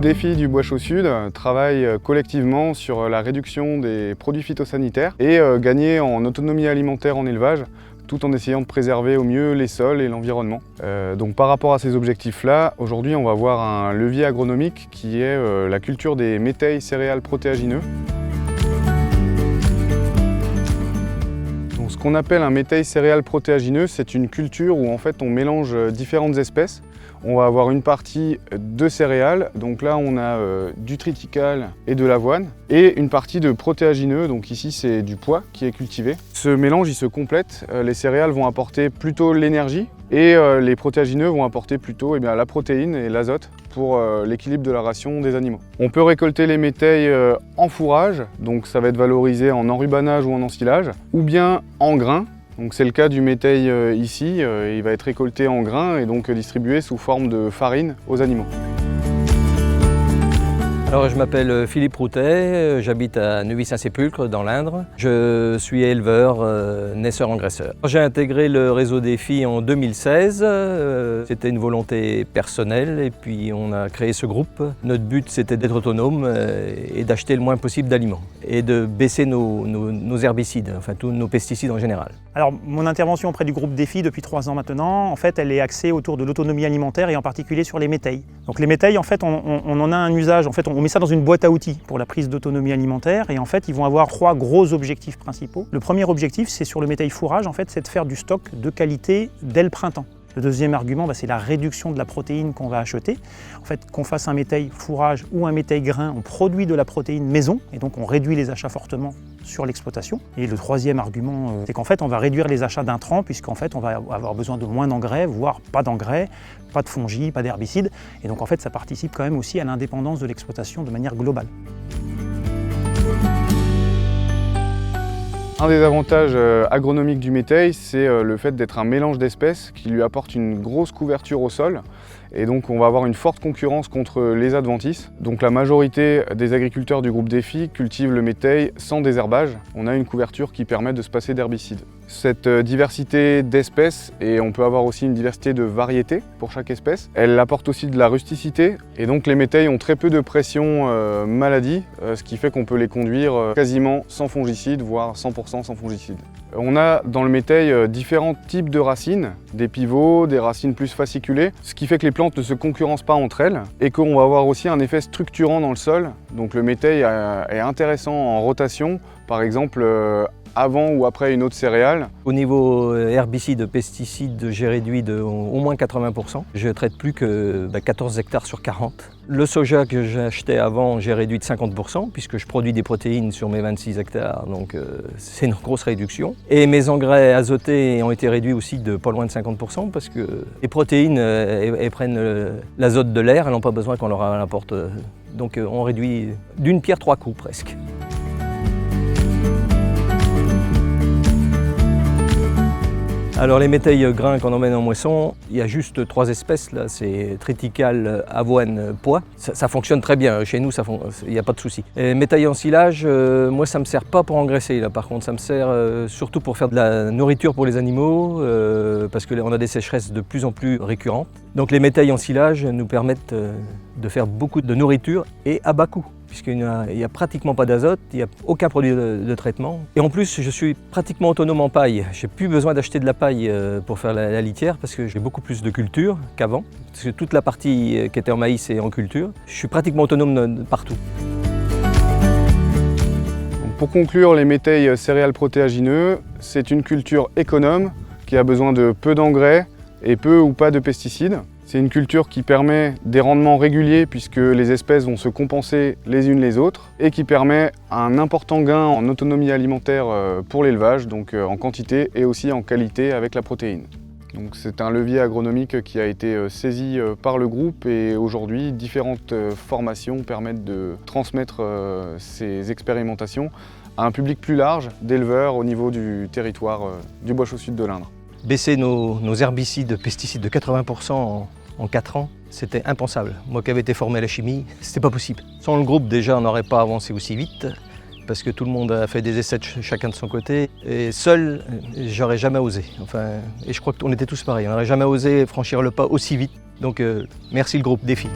Défi du Bois-Chaud Sud travaille collectivement sur la réduction des produits phytosanitaires et gagner en autonomie alimentaire en élevage, tout en essayant de préserver au mieux les sols et l'environnement. Donc par rapport à ces objectifs-là, aujourd'hui on va voir un levier agronomique qui est la culture des métailles céréales protéagineux. Donc, ce qu'on appelle un métail céréales protéagineux, c'est une culture où en fait on mélange différentes espèces. On va avoir une partie de céréales, donc là on a du triticale et de l'avoine, et une partie de protéagineux, donc ici c'est du pois qui est cultivé. Ce mélange il se complète, les céréales vont apporter plutôt l'énergie et les protéagineux vont apporter plutôt la protéine et l'azote pour l'équilibre de la ration des animaux. On peut récolter les métailles en fourrage, donc ça va être valorisé en enrubanage ou en ensilage, ou bien en grains. Donc c'est le cas du métail ici, il va être récolté en grains et donc distribué sous forme de farine aux animaux. Alors, je m'appelle Philippe Routet, j'habite à Neuvy-Saint-Sépulcre dans l'Indre. Je suis éleveur, naisseur-engraisseur. J'ai intégré le réseau Défi en 2016, c'était une volonté personnelle et puis on a créé ce groupe. Notre but c'était d'être autonome et d'acheter le moins possible d'aliments et de baisser nos herbicides, enfin tous nos pesticides en général. Alors mon intervention auprès du groupe Défi depuis 3 ans maintenant, en fait elle est axée autour de l'autonomie alimentaire et en particulier sur les métailles. Donc les métailles en fait on en a un usage, en fait on met ça dans une boîte à outils pour la prise d'autonomie alimentaire et en fait ils vont avoir 3 gros objectifs principaux. Le premier objectif c'est sur le métail fourrage, en fait c'est de faire du stock de qualité dès le printemps. Le deuxième argument, c'est la réduction de la protéine qu'on va acheter. En fait, qu'on fasse un métail fourrage ou un métail grain, on produit de la protéine maison et donc on réduit les achats fortement sur l'exploitation. Et le troisième argument, c'est qu'en fait, on va réduire les achats d'intrants puisqu'en fait, on va avoir besoin de moins d'engrais, voire pas d'engrais, pas de fongies, pas d'herbicides. Et donc en fait, ça participe quand même aussi à l'indépendance de l'exploitation de manière globale. Un des avantages agronomiques du métail, c'est le fait d'être un mélange d'espèces qui lui apporte une grosse couverture au sol. Et donc on va avoir une forte concurrence contre les adventices. Donc la majorité des agriculteurs du groupe Défi cultivent le métail sans désherbage. On a une couverture qui permet de se passer d'herbicides. Cette diversité d'espèces, et on peut avoir aussi une diversité de variétés pour chaque espèce, elle apporte aussi de la rusticité. Et donc les métails ont très peu de pression maladie, ce qui fait qu'on peut les conduire quasiment sans fongicides, voire 100% sans fongicides. On a dans le métail différents types de racines, des pivots, des racines plus fasciculées, ce qui fait que les plantes ne se concurrencent pas entre elles et qu'on va avoir aussi un effet structurant dans le sol. Donc le métail est intéressant en rotation, par exemple avant ou après une autre céréale. Au niveau herbicides, pesticides, j'ai réduit de au moins 80%. Je ne traite plus que 14 hectares sur 40. Le soja que j'achetais avant, j'ai réduit de 50% puisque je produis des protéines sur mes 26 hectares, donc c'est une grosse réduction. Et mes engrais azotés ont été réduits aussi de pas loin de 50% parce que les protéines, elles prennent l'azote de l'air, elles n'ont pas besoin qu'on leur en apporte. Donc on réduit d'une pierre 3 coups presque. Alors les métails grains qu'on emmène en moisson, il y a juste 3 espèces là, c'est triticale, avoine, pois. Ça fonctionne très bien, chez nous il n'y a pas de souci. Les métails en silage, moi ça ne me sert pas pour engraisser là, par contre ça me sert surtout pour faire de la nourriture pour les animaux, parce qu'on a des sécheresses de plus en plus récurrentes. Donc les métails en silage nous permettent de faire beaucoup de nourriture et à bas coût. Puisqu'il n'y a pratiquement pas d'azote, il n'y a aucun produit de traitement. Et en plus, je suis pratiquement autonome en paille. Je n'ai plus besoin d'acheter de la paille pour faire la litière parce que j'ai beaucoup plus de culture qu'avant. Parce que toute la partie qui était en maïs est en culture. Je suis pratiquement autonome partout. Pour conclure, les métails céréales protéagineux, c'est une culture économe qui a besoin de peu d'engrais et peu ou pas de pesticides. C'est une culture qui permet des rendements réguliers puisque les espèces vont se compenser les unes les autres et qui permet un important gain en autonomie alimentaire pour l'élevage, donc en quantité et aussi en qualité avec la protéine. Donc c'est un levier agronomique qui a été saisi par le groupe et aujourd'hui différentes formations permettent de transmettre ces expérimentations à un public plus large d'éleveurs au niveau du territoire du Bois-Chaud Sud de l'Indre. Baisser nos herbicides, pesticides de 80% en 4 ans, c'était impensable. Moi qui avais été formé à la chimie, c'était pas possible. Sans le groupe, déjà, on n'aurait pas avancé aussi vite, parce que tout le monde a fait des essais chacun de son côté. Et seul, j'aurais jamais osé. Et je crois qu'on était tous pareils, on n'aurait jamais osé franchir le pas aussi vite. Donc merci le groupe Défi.